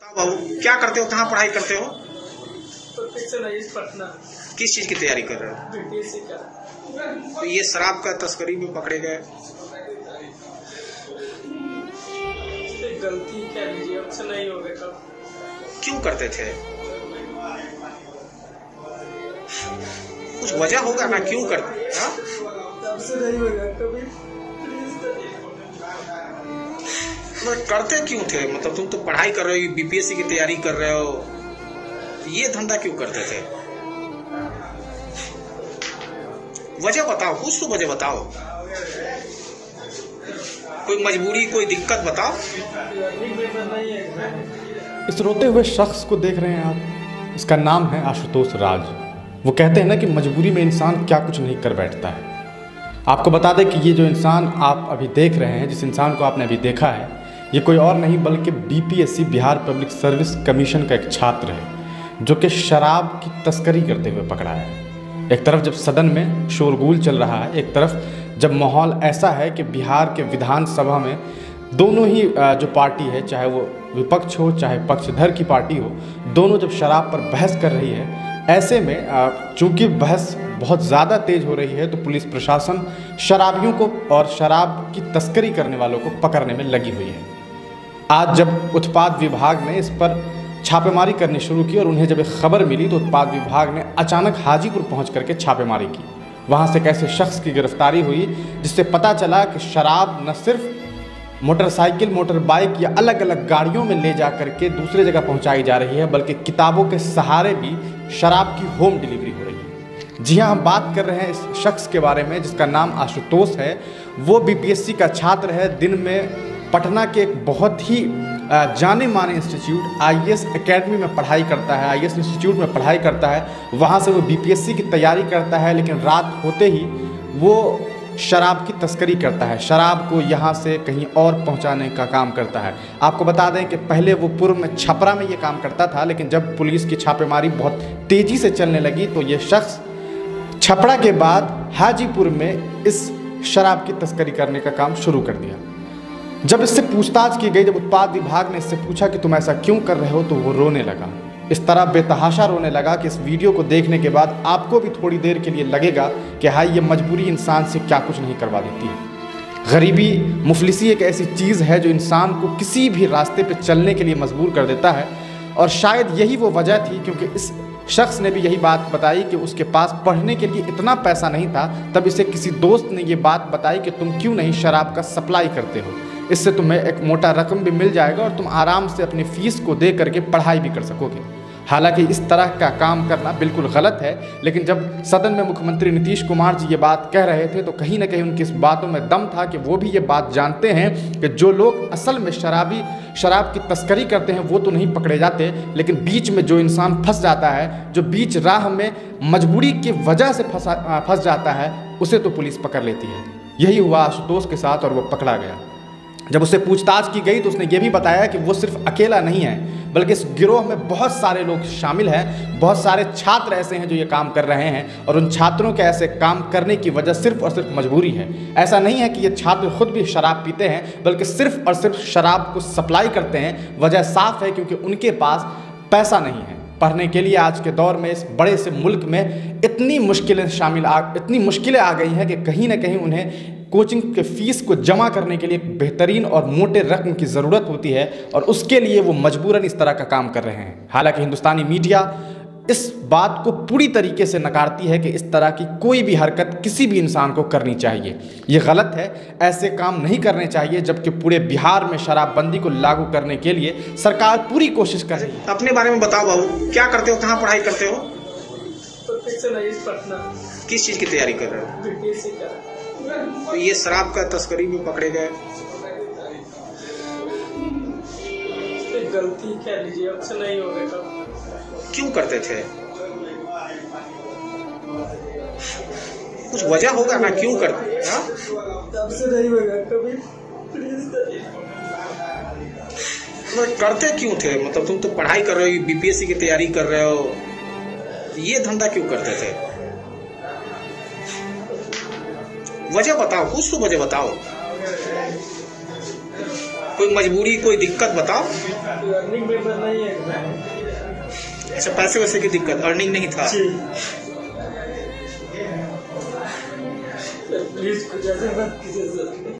बताओ बाबू, क्या करते हो, कहाँ पढ़ाई करते हो? पटना। किस चीज की तैयारी कर रहे हो? बीपीएससी का। तो ये शराब का तस्करी में पकड़े गए। गलती कह लीजिए, अब से नहीं होगा कब। क्यों करते थे? कुछ वजह होगा ना, क्यों करते? अब से नहीं होगा कभी। करते क्यों थे? मतलब तुम तो पढ़ाई कर रहे हो, बीपीएससी की तैयारी कर रहे हो, ये धंधा क्यों करते थे? वजह बताओ, कुछ तो वजह बताओ। कोई मजबूरी, कोई दिक्कत बताओ। इस रोते हुए शख्स को देख रहे हैं आप, इसका नाम है आशुतोष राज। वो कहते हैं ना कि मजबूरी में इंसान क्या कुछ नहीं कर बैठता है। आपको बता दें कि ये जो इंसान आप अभी देख रहे हैं, जिस इंसान को आपने अभी देखा है, ये कोई और नहीं बल्कि BPSC Bihar public service commission का एक छात्र है, जो कि शराब की तस्करी करते हुए पकड़ा है। एक तरफ जब सदन में शोरगुल चल रहा है, एक तरफ जब माहौल ऐसा है कि बिहार के विधानसभा में दोनों ही जो पार्टी है, चाहे वो विपक्ष हो चाहे पक्षधर की पार्टी हो, दोनों जब शराब पर बहस कर रही है, ऐसे में चूंकि बहस बहुत ज़्यादा तेज़ हो रही है, तो पुलिस प्रशासन शराबियों को और शराब की तस्करी करने वालों को पकड़ने में लगी हुई है। आज जब उत्पाद विभाग ने इस पर छापेमारी करनी शुरू की और उन्हें जब एक खबर मिली, तो उत्पाद विभाग ने अचानक हाजीपुर पहुंच करके छापेमारी की। वहां से एक ऐसे शख्स की गिरफ्तारी हुई जिससे पता चला कि शराब न सिर्फ मोटरसाइकिल, मोटर बाइक या अलग अलग गाड़ियों में ले जा करके दूसरे जगह पहुंचाई जा रही है, बल्कि किताबों के सहारे भी शराब की होम डिलीवरी हो रही है। जी हाँ, हम बात कर रहे हैं इस शख्स के बारे में जिसका नाम आशुतोष है। वो बीपीएससी का छात्र है। दिन में पटना के एक बहुत ही जाने माने इंस्टीट्यूट आईएएस एकेडमी में पढ़ाई करता है, आईएएस इंस्टीट्यूट में पढ़ाई करता है। वहाँ से वो बीपीएससी की तैयारी करता है, लेकिन रात होते ही वो शराब की तस्करी करता है, शराब को यहाँ से कहीं और पहुँचाने का काम करता है। आपको बता दें कि पहले वो पूर्व में छपरा में ये काम करता था, लेकिन जब पुलिस की छापेमारी बहुत तेज़ी से चलने लगी, तो ये शख्स छपरा के बाद हाजीपुर में इस शराब की तस्करी करने का काम शुरू कर दिया। जब इससे पूछताछ की गई, जब उत्पाद विभाग ने इससे पूछा कि तुम ऐसा क्यों कर रहे हो, तो वो रोने लगा। इस तरह बेतहाशा रोने लगा कि इस वीडियो को देखने के बाद आपको भी थोड़ी देर के लिए लगेगा कि हाय, ये मजबूरी इंसान से क्या कुछ नहीं करवा देती है। गरीबी, मुफलिसी एक ऐसी चीज़ है जो इंसान को किसी भी रास्ते पे चलने के लिए मजबूर कर देता है। और शायद यही वो वजह थी, क्योंकि इस शख्स ने भी यही बात बताई कि उसके पास पढ़ने के लिए इतना पैसा नहीं था। तब इसे किसी दोस्त ने ये बात बताई कि तुम क्यों नहीं शराब का सप्लाई करते हो, इससे तुम्हें एक मोटा रकम भी मिल जाएगा और तुम आराम से अपनी फीस को दे करके पढ़ाई भी कर सकोगे। हालांकि इस तरह का काम करना बिल्कुल गलत है, लेकिन जब सदन में मुख्यमंत्री नीतीश कुमार जी ये बात कह रहे थे, तो कहीं ना कहीं उनकी इस बातों में दम था कि वो भी ये बात जानते हैं कि जो लोग असल में शराब की तस्करी करते हैं वो तो नहीं पकड़े जाते, लेकिन बीच में जो इंसान फंस जाता है, जो बीच राह में मजबूरी की वजह से फंस जाता है, उसे तो पुलिस पकड़ लेती है। यही हुआ आशुतोष के साथ और वो पकड़ा गया। जब उससे पूछताछ की गई तो उसने ये भी बताया कि वो सिर्फ अकेला नहीं है, बल्कि इस गिरोह में बहुत सारे लोग शामिल हैं, बहुत सारे छात्र ऐसे हैं जो ये काम कर रहे हैं, और उन छात्रों के ऐसे काम करने की वजह सिर्फ और सिर्फ मजबूरी है। ऐसा नहीं है कि ये छात्र खुद भी शराब पीते हैं, बल्कि सिर्फ और सिर्फ शराब को सप्लाई करते हैं। वजह साफ है, क्योंकि उनके पास पैसा नहीं है पढ़ने के लिए। आज के दौर में इस बड़े से मुल्क में इतनी मुश्किलें आ गई हैं कि कहीं ना कहीं उन्हें कोचिंग के फीस को जमा करने के लिए बेहतरीन और मोटे रकम की ज़रूरत होती है, और उसके लिए वो मजबूरन इस तरह का काम कर रहे हैं। हालांकि हिंदुस्तानी मीडिया इस बात को पूरी तरीके से नकारती है कि इस तरह की कोई भी हरकत किसी भी इंसान को करनी चाहिए। ये गलत है, ऐसे काम नहीं करने चाहिए, जबकि पूरे बिहार में शराबबंदी को लागू करने के लिए सरकार पूरी कोशिश कर रही है। अपने बारे में बताओ बाबू, क्या करते हो, कहाँ पढ़ाई करते हो? पटना। किस चीज़ की तैयारी कर रहे हो? बीपीएससी का। तो ये शराब का तस्करी में पकड़े गए। गलती कह लीजिए, अब से नहीं होगा कब। क्यों करते थे? कुछ वजह होगा ना, क्यों करते? अब से नहीं होगा कभी। करते क्यों थे? मतलब तुम तो पढ़ाई कर रहे हो, बीपीएससी की तैयारी कर रहे हो, ये धंधा क्यों करते थे? वजह बताओ, कुछ तो वजह बताओ। कोई मजबूरी, कोई दिक्कत बताओ। अर्निंग में नहीं है। अच्छा, पैसे वैसे की दिक्कत, अर्निंग नहीं था। जी प्लीज कुछ ऐसा मत कीजिए सर।